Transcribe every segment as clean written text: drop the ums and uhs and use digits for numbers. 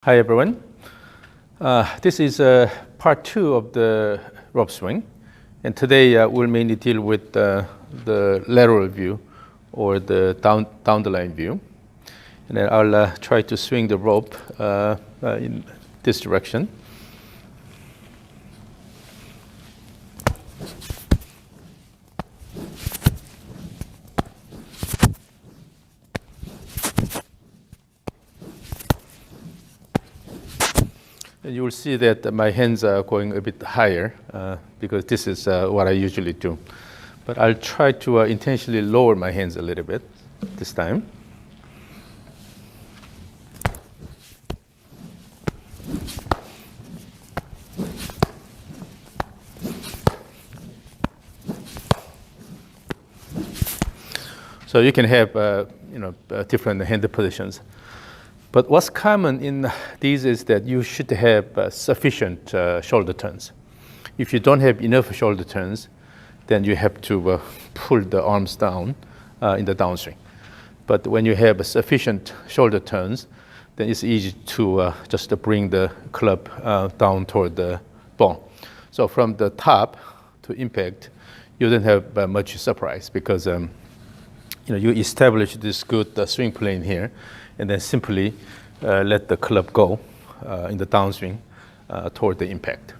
Hi everyone. This is part 2 of the rope swing, and today we'll mainly deal with the lateral view or the down the line view, and then I'll try to swing the rope in this direction. And you will see that my hands are going a bit higher because this is what I usually do. But I'll try to intentionally lower my hands a little bit this time. So you can have different hand positions. But what's common in these is that you should have sufficient shoulder turns. If you don't have enough shoulder turns, then you have to pull the arms down in the downswing. But when you have sufficient shoulder turns, then it's easy to just bring the club down toward the ball. So from the top to impact, you don't have much surprise because you establish this good swing plane here, and then simply let the club go in the downswing toward the impact.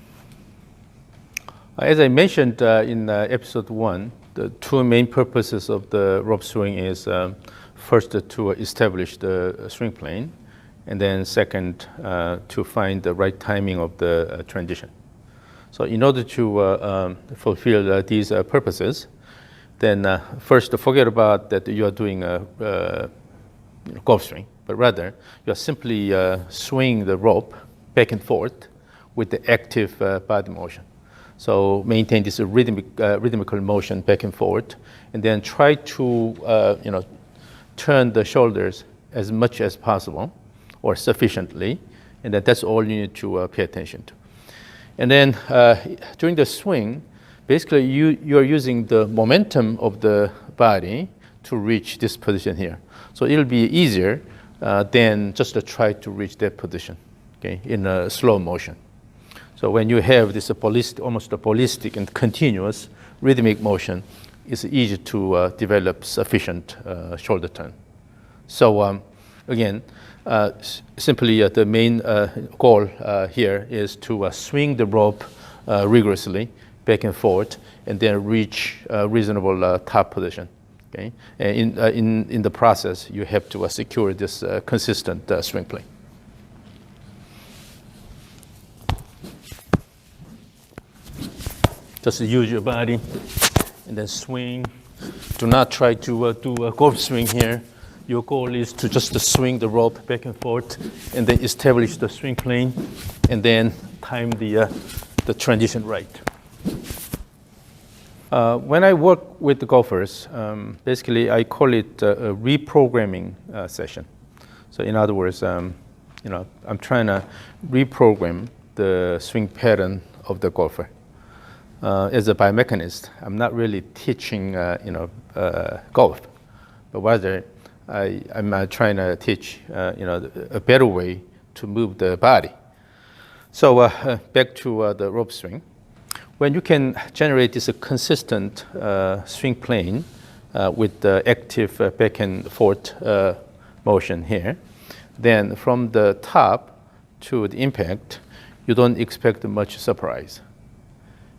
As I mentioned in episode 1, the two main purposes of the rope swing is first to establish the swing plane, and then second to find the right timing of the transition. So in order to fulfill these purposes, then first forget about that you are doing a golf swing, but rather you are simply swinging the rope back and forth with the active body motion. So maintain this rhythmical motion back and forth, and then try to turn the shoulders as much as possible or sufficiently, and that's all you need to pay attention to. And then during the swing, basically you are using the momentum of the body to reach this position here. So it'll be easier than just to try to reach that position, okay, in a slow motion. So when you have this almost a ballistic and continuous rhythmic motion, it's easy to develop sufficient shoulder turn. So again, simply the main goal here is to swing the rope rigorously back and forth, and then reach a reasonable top position. Okay, and in the process, you have to secure this consistent swing plane. Just use your body and then swing. Do not try to do a golf swing here. Your goal is to just swing the rope back and forth, and then establish the swing plane, and then time the transition right. When I work with the golfers, basically I call it a reprogramming session. So in other words, I'm trying to reprogram the swing pattern of the golfer. As a biomechanist, I'm not really teaching golf, but rather I'm trying to teach a better way to move the body. So back to the rope swing. When you can generate this consistent swing plane with the active back and forth motion here, then from the top to the impact, you don't expect much surprise,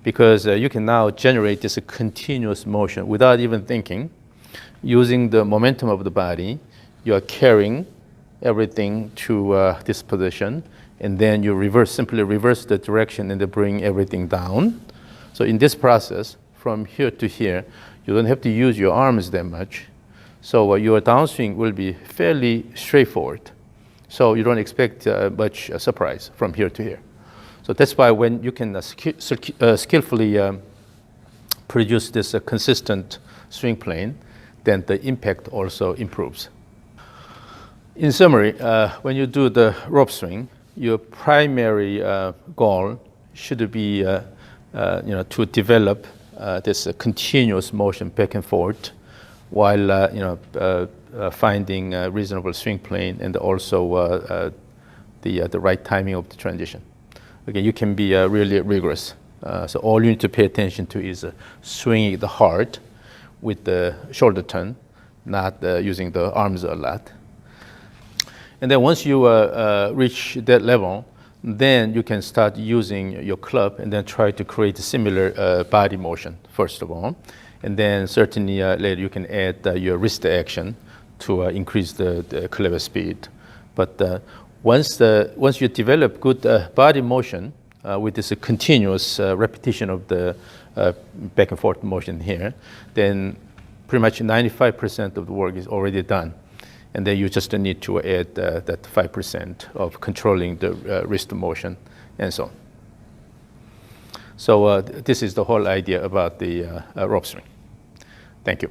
because you can now generate this continuous motion without even thinking. Using the momentum of the body, you are carrying everything to this position, and then you simply reverse the direction and then bring everything down. So in this process, from here to here, you don't have to use your arms that much. So your downswing will be fairly straightforward. So you don't expect much surprise from here to here. So that's why when you can skillfully produce this consistent swing plane, then the impact also improves. In summary, when you do the rope swing, your primary goal should be to develop this continuous motion back and forth, while finding a reasonable swing plane, and also the right timing of the transition. Again, you can be really rigorous. So all you need to pay attention to is swinging the heart with the shoulder turn, not using the arms a lot. And then once you reach that level, then you can start using your club and then try to create a similar body motion, first of all. And then certainly later you can add your wrist action to increase the clever speed. But once you develop good body motion with this continuous repetition of the back and forth motion here, then pretty much 95% of the work is already done. And then you just need to add that 5% of controlling the wrist motion and so on. So this is the whole idea about the rope swing. Thank you.